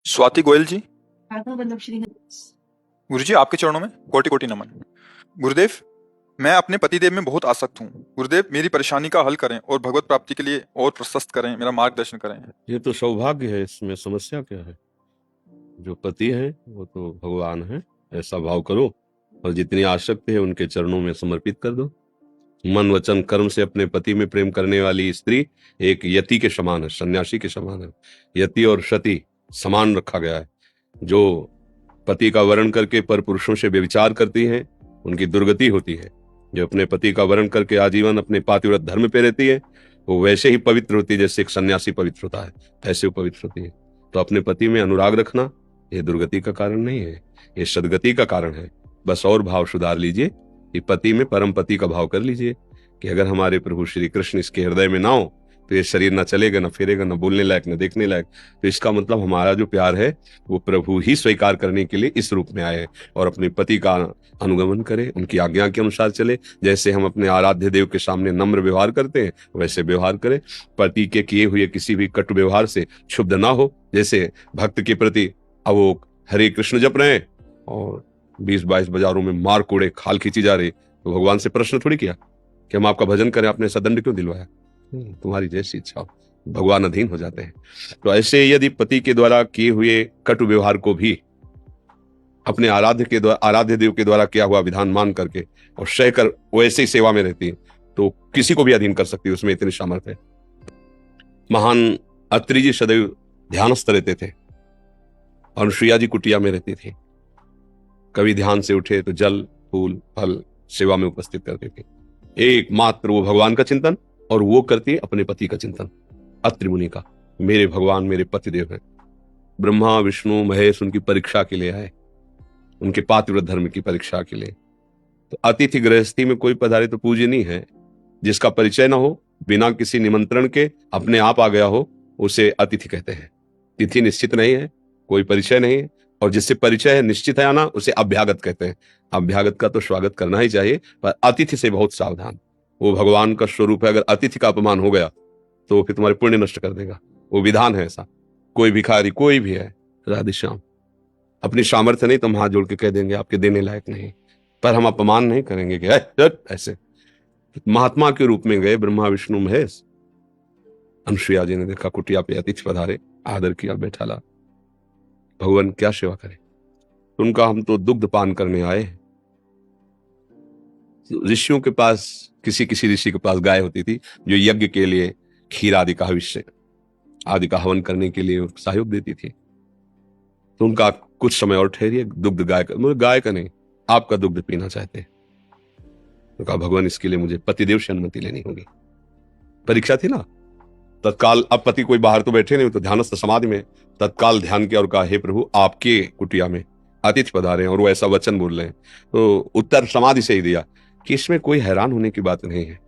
स्वाति गोयल जी, वल्लभ श्री गुरु जी आपके चरणों में कोटि कोटि नमन। गुरुदेव, मैं अपने पतिदेव में बहुत आसक्त हूँ। गुरुदेव, मेरी परेशानी का हल करें और भगवत प्राप्ति के लिए और प्रशस्त करें, मेरा मार्गदर्शन करें। ये तो सौभाग्य है, इसमें समस्या क्या है? जो पति है वो तो भगवान है, ऐसा भाव करो और जितनी आसक्ति है उनके चरणों में समर्पित कर दो। मन वचन कर्म से अपने पति में प्रेम करने वाली स्त्री एक यति के समान है, सन्यासी के समान है। यति और सती समान रखा गया है। जो पति का वर्ण करके पर पुरुषों से व्यभिचार करती हैं उनकी दुर्गति होती है। जो अपने पति का वर्ण करके आजीवन अपने पातिव्रत धर्म पे रहती है वो वैसे ही पवित्र होती है जैसे एक सन्यासी पवित्र होता है, ऐसे वो पवित्र होती है। तो अपने पति में अनुराग रखना ये दुर्गति का कारण नहीं है, ये सदगति का कारण है। बस और भाव सुधार लीजिए कि पति में परम पति का भाव कर लीजिए कि अगर हमारे प्रभु श्री कृष्ण इसके हृदय में ना हो तो ये शरीर ना चलेगा, ना फिरेगा, ना बोलने लायक, ना देखने लायक। तो इसका मतलब हमारा जो प्यार है वो प्रभु ही स्वीकार करने के लिए इस रूप में आए और अपने पति का अनुगमन करे, उनकी आज्ञा के अनुसार चले। जैसे हम अपने आराध्य देव के सामने नम्र व्यवहार करते हैं वैसे व्यवहार करे। पति के किए हुए किसी भी कटु व्यवहार से क्षुब्ध ना हो। जैसे भक्त के प्रति अवोक हरे कृष्ण जप रहे हैं और 20-22 बाजारों में मार कूड़े खाल खींची जा रही, तो भगवान से प्रश्न थोड़ी किया कि हम आपका भजन करें, आपने सदंड क्यों दिलवाया? तुम्हारी जैसी इच्छा हो। भगवान अधीन हो जाते हैं। तो ऐसे यदि पति के द्वारा किए हुए कटु व्यवहार को भी अपने आराध्य देव के द्वारा किया हुआ विधान मान करके और सहकर वैसे ही सेवा में रहती है तो किसी को भी अधीन कर सकती है, उसमें इतनी सामर्थ्य है। महान अत्रि जी सदैव ध्यानस्थ रहते थे, अनुसुईया जी कुटिया में रहती थी। कभी ध्यान से उठे तो जल फूल फल सेवा में उपस्थित करते थे। एकमात्र वो भगवान का चिंतन और वो करती अपने पति का चिंतन। अत्रि मुनि का मेरे भगवान मेरे पतिदेव हैं। ब्रह्मा विष्णु महेश उनकी परीक्षा के लिए आए, उनके पातिव्रत धर्म की परीक्षा के लिए। तो अतिथि गृहस्थी में कोई पधारे तो पूजनीय है। जिसका परिचय ना हो, बिना किसी निमंत्रण के अपने आप आ गया हो, उसे अतिथि कहते हैं। तिथि निश्चित नहीं है, कोई परिचय नहीं है, और जिससे परिचय है निश्चित है आना, उसे अभ्यागत कहते हैं। अभ्यागत का तो स्वागत करना ही चाहिए, पर अतिथि से बहुत सावधान। वो भगवान का स्वरूप है। अगर अतिथि का अपमान हो गया तो फिर तुम्हारे पुण्य नष्ट कर देगा। वो विधान है ऐसा। कोई भिखारी कोई भी है, राधे श्याम, अपनी सामर्थ्य नहीं तो हम हाथ जोड़ के कह देंगे आपके देने लायक नहीं, पर हम अपमान नहीं करेंगे कि ऐसे। महात्मा के रूप में गए ब्रह्मा विष्णु महेश। अनुसुईया जी ने देखा कुटिया पे अतिथि पधारे, आदर किया, बैठा ला। भगवान क्या सेवा करे? उनका हम तो दुग्ध पान करने आए। ऋषियों के पास किसी ऋषि के पास गाय होती थी जो यज्ञ के लिए खीर आदि का हविष्य आदि का हवन करने के लिए सहयोग देती थी। तो उनका कुछ समय और ठहरिए, दुग्ध गाय का नहीं, आपका दुग्ध पीना चाहते हैं। तो कहा भगवान इसके लिए मुझे पतिदेव से अनुमति लेनी होगी। परीक्षा थी ना तत्काल। अब पति कोई बाहर तो बैठे नहीं, तो ध्यानस्थ समाधि में तत्काल ध्यान किया और कहा हे प्रभु आपके कुटिया में अतिथि पधारे हैं और वो ऐसा वचन बोल रहे हैं। तो उत्तर समाधि से ही दिया कि इसमें कोई हैरान होने की बात नहीं है।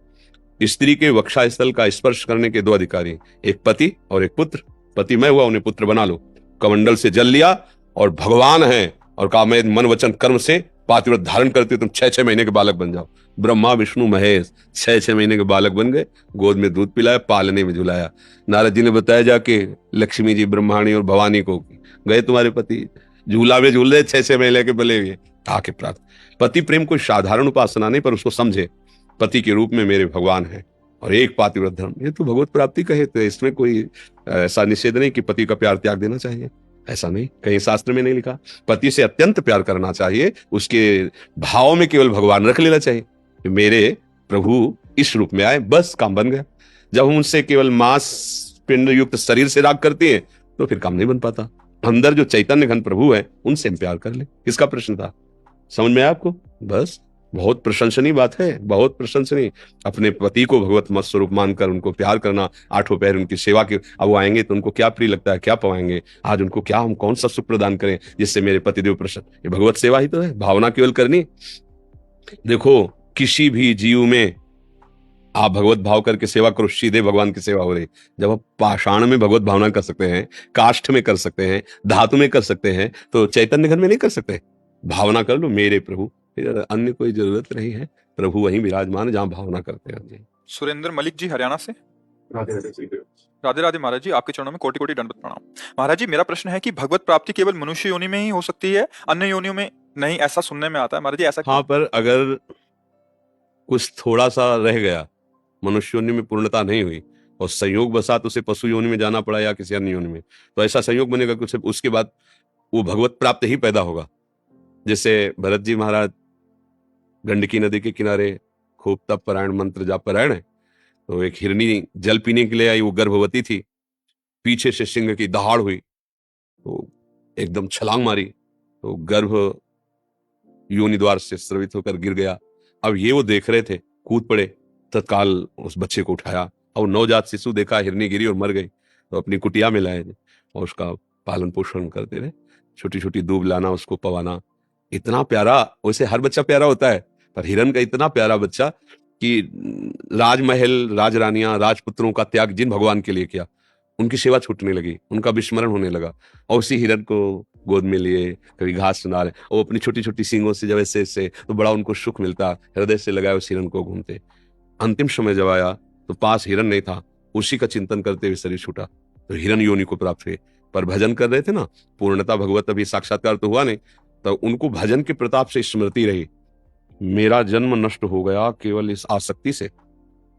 स्त्री के वक्षा स्थल का स्पर्श करने के दो अधिकारी, एक पति और एक पुत्र। पति मैं हुआ, उन्हें पुत्र बना लो। कमंडल से जल लिया और भगवान है और कहा मैं मन वचन कर्म से पातिव्रत धारण करते तुम 6-6 महीने के बालक बन जाओ। ब्रह्मा विष्णु महेश 6-6 महीने के बालक बन गए। गोद में दूध पिलाया, पालने में झुलाया। नारद जी ने बताया जाके लक्ष्मी जी ब्रह्माणी और भवानी को, गए तुम्हारे पति झूला में झूल रहे 6-6 महीने के बले हुए। आके प्राप्त पति प्रेम कोई साधारण उपासना नहीं, पर उसको समझे पति के रूप में मेरे भगवान है और एक पातिव्रत धर्म, ये तो भगवत प्राप्ति कहे। तो इसमें कोई ऐसा निषेध नहीं कि पति का प्यार त्याग देना चाहिए, ऐसा नहीं, कहीं शास्त्र में नहीं लिखा। पति से अत्यंत प्यार करना चाहिए, उसके भाव में केवल भगवान रख लेना चाहिए। मेरे प्रभु इस रूप में आए, बस काम बन गया। जब हम उनसे केवल मांस पिंड युक्त शरीर से राग करते हैं तो फिर काम नहीं बन पाता। अंदर जो चैतन्य घन प्रभु है उनसे हम प्यार कर ले। किसका प्रश्न था? समझ में आया आपको? बस बहुत प्रशंसनीय बात है, बहुत प्रशंसनीय। अपने पति को भगवत मत स्वरूप मानकर उनको प्यार करना, आठों पैर उनकी सेवा की। अब वो आएंगे तो उनको क्या प्रिय लगता है, क्या पवाएंगे आज उनको, क्या हम कौन सा सुख प्रदान करें जिससे मेरे पतिदेव प्रसन्न। ये भगवत सेवा ही तो है, भावना केवल करनी। देखो किसी भी जीव में आप भगवत भाव करके सेवा करो, सीधे भगवान की सेवा हो रही। जब आप पाषाण में भगवत भावना कर सकते हैं, काष्ठ में कर सकते हैं, धातु में कर सकते हैं, तो चैतन्य घन में नहीं कर सकते? भावना कर लो मेरे प्रभु, फिर अन्य कोई जरूरत नहीं है। प्रभु वहीं विराजमान जहां भावना करते हैं। सुरेंद्र मलिक जी हरियाणा से। राधे राधे महाराज जी, आपके चरणों में कोटि कोटि दंडवत प्रणाम। महाराज जी, मेरा प्रश्न है कि भगवत प्राप्ति केवल मनुष्य योनि में ही हो सकती है, अन्य योनियों में नहीं, ऐसा सुनने में आता है महाराज जी, ऐसा हाँ, क्यों? पर अगर कुछ थोड़ा सा रह गया, मनुष्य योनि में पूर्णता नहीं हुई और संयोग बसात उसे पशु योनि में जाना पड़ा या किसी अन्य योनि में, तो ऐसा संयोग बनेगा कि उसके बाद वो भगवत प्राप्त ही पैदा होगा। जैसे भरत जी महाराज गंडकी नदी के किनारे खूब तप परायण, मंत्र जाप परायण है, तो एक हिरनी जल पीने के लिए आई, वो गर्भवती थी, पीछे से सिंह की दहाड़ हुई, तो एकदम छलांग मारी, तो गर्भ योनि द्वार से स्रवित होकर गिर गया। अब ये वो देख रहे थे, कूद पड़े, तत्काल उस बच्चे को उठाया और नवजात शिशु देखा, हिरनी गिरी और मर गई, तो अपनी कुटिया में लाए और उसका पालन पोषण करते रहे, छोटी छोटी दूब लाना, उसको पवाना, इतना प्यारा। वैसे हर बच्चा प्यारा होता है, पर हिरन का इतना प्यारा बच्चा कि राजमहल, राजरानियां, राजपुत्रों का त्याग जिन भगवान के लिए किया, उनकी सेवा छूटने लगी, उनका विस्मरण होने लगा, और उसी हिरन को गोद में लिए, कभी घास सुना रहे, और अपनी छोटी छोटी सींगों से जब ऐसे ऐसे, तो बड़ा उनको सुख मिलता, हृदय से लगाए उस हिरन को घूमते। अंतिम समय जब आया तो पास हिरन नहीं था, उसी का चिंतन करते हुए शरीर छूटा, तो हिरन योनि को प्राप्त हुए। पर भजन कर रहे थे ना, पूर्णता भगवत अभी साक्षात्कार तो हुआ नहीं, तो उनको भजन के प्रताप से स्मृति रही, मेरा जन्म नष्ट हो गया केवल इस आसक्ति से,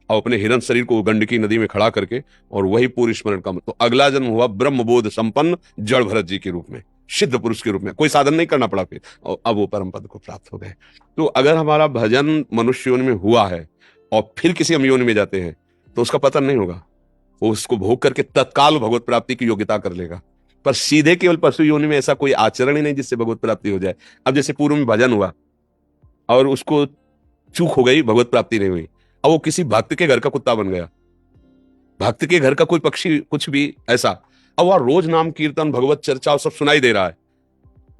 और अपने हिरन शरीर को गंडकी नदी में खड़ा करके, और वही पूरी स्मरण का, तो अगला जन्म हुआ ब्रह्मबोध संपन्न जड़ भरत जी के रूप में, सिद्ध पुरुष के रूप में, कोई साधन नहीं करना पड़ा फिर, और अब वो परम पद को प्राप्त हो गए। तो अगर हमारा भजन मनुष्य योनि में हुआ है और फिर किसी हम योनि में जाते हैं, तो उसका पतन नहीं होगा, वो उसको भोग करके तत्काल भगवत प्राप्ति की योग्यता कर लेगा। पर सीधे केवल पशु योनि में ऐसा कोई आचरण ही नहीं जिससे भगवत प्राप्ति हो जाए। अब जैसे पूर्व में भजन हुआ और उसको चूक हो गई, भगवत प्राप्ति नहीं हुई, अब वो किसी भक्त के घर का कुत्ता बन गया, भक्त के घर का कोई पक्षी, कुछ भी ऐसा, अब वह रोज नाम कीर्तन, भगवत चर्चा और सब सुनाई दे रहा है,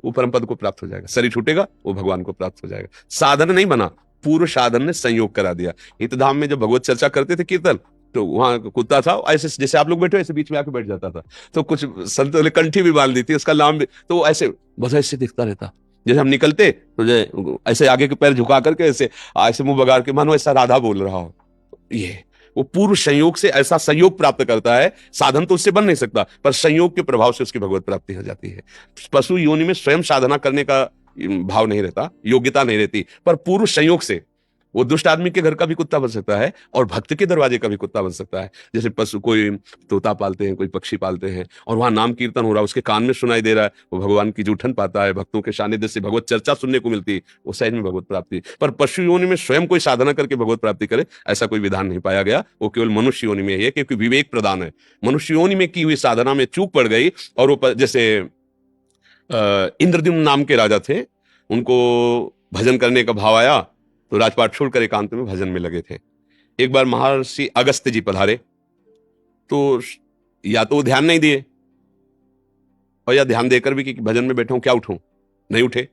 वो परम पद को प्राप्त हो जाएगा, शरीर छूटेगा, वो भगवान को प्राप्त हो जाएगा। साधन नहीं बना, पूर्व साधन ने संयोग करा दिया। हितधाम में जब भगवत चर्चा करते थे कीर्तन, तो वहां कुत्ता था, ऐसे जैसे आप लोग बैठे ऐसे बीच में आके बैठ जाता था, तो कुछ संतों ने कंठी भी बांध दी थी, उसका नाम भी, तो ऐसे बस ऐसे दिखता रहता, जैसे हम निकलते तो ऐसे आगे के पैर झुका करके ऐसे ऐसे मुंह बगाड़ के, मानो ऐसा राधा बोल रहा हो। ये वो पूर्व संयोग से ऐसा संयोग प्राप्त करता है, साधन तो उससे बन नहीं सकता, पर संयोग के प्रभाव से उसकी भगवत प्राप्ति हो जाती है। पशु योनि में स्वयं साधना करने का भाव नहीं रहता, योग्यता नहीं रहती, पर पूर्व संयोग से वो दुष्ट आदमी के घर का भी कुत्ता बन सकता है और भक्त के दरवाजे का भी कुत्ता बन सकता है। जैसे पशु, कोई तोता पालते हैं, कोई पक्षी पालते हैं, और वहां नाम कीर्तन हो रहा है, उसके कान में सुनाई दे रहा है, वो भगवान की जूठन पाता है, भक्तों के सानिध्य से भगवत चर्चा सुनने को मिलती है, वो सहज में भगवत प्राप्ति। पर पशु योनि में स्वयं कोई साधना करके भगवत प्राप्ति करे, ऐसा कोई विधान नहीं पाया गया, वो केवल मनुष्य योनि में ही है, क्योंकि विवेक प्रदान है। मनुष्य योनि में की हुई साधना में चूक पड़ गई, और वो जैसे इंद्रद्युम्न नाम के राजा थे, उनको भजन करने का भाव आया, तो राजपाट छोड़कर एकांत में भजन में लगे थे। एक बार महर्षि अगस्त्य जी पधारे, तो या तो वो ध्यान नहीं दिए, और या ध्यान देकर भी कि भजन में बैठा हूं, क्या उठूं, नहीं उठे।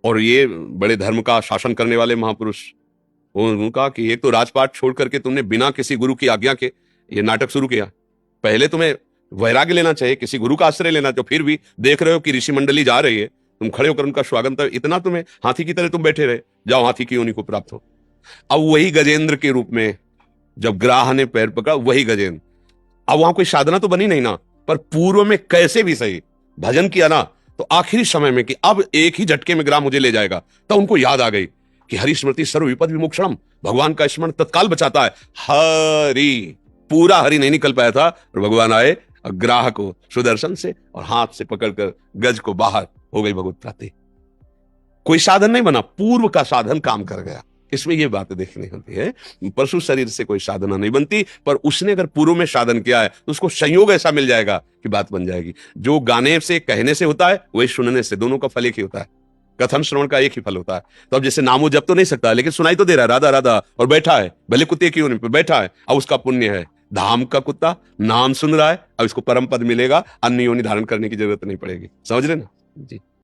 और ये बड़े धर्म का शासन करने वाले महापुरुष, उन्होंने कहा कि एक तो राजपाट छोड़ करके तुमने बिना किसी गुरु की आज्ञा के ये नाटक शुरू किया, पहले तुम्हें वैराग्य लेना चाहिए, किसी गुरु का आश्रय लेना चाहिए, फिर भी देख रहे हो कि ऋषि मंडली जा रही है, तुम खड़े होकर उनका स्वागत, इतना तुम्हें हाथी की तरह तुम बैठे रहे, जाओ हाथी की योनि को प्राप्त हो। अब वही गजेंद्र के रूप में जब ग्राह ने पैर पकड़ा, वही गजेंद्र, अब वहां कोई साधना तो बनी नहीं ना, पर पूर्व में कैसे भी सही भजन किया ना, तो आखिरी समय में कि अब एक ही झटके में ग्राह मुझे ले जाएगा, तो उनको याद आ गई कि हरि स्मृति सर्व विपद विमोक्षणम, भगवान का स्मरण तत्काल बचाता है। हरि, पूरा हरि नहीं निकल पाया था, और भगवान आए ग्राह को सुदर्शन से और हाथ से पकड़कर गज को बाहर, हो गई भगवत प्राप्ति। कोई साधन नहीं बना, पूर्व का साधन काम कर गया। इसमें यह बात देखनी होती है, पशु शरीर से कोई साधना नहीं बनती, पर उसने अगर पूर्व में साधन किया है तो उसको संयोग ऐसा मिल जाएगा कि बात बन जाएगी। जो गाने से, कहने से होता है, वही सुनने से, दोनों का फल एक ही होता है, कथन श्रवण का एक ही फल होता है। तो अब जैसे नामो जप तो नहीं सकता, लेकिन सुनाई तो दे रहा है राधा राधा, और बैठा है, भले कुत्ते की योनि पर बैठा है, अब उसका पुण्य है, धाम का कुत्ता नाम सुन रहा है, अब इसको परम पद मिलेगा, अन्य योनि धारण करने की जरूरत नहीं पड़ेगी। समझ रहे ना जी।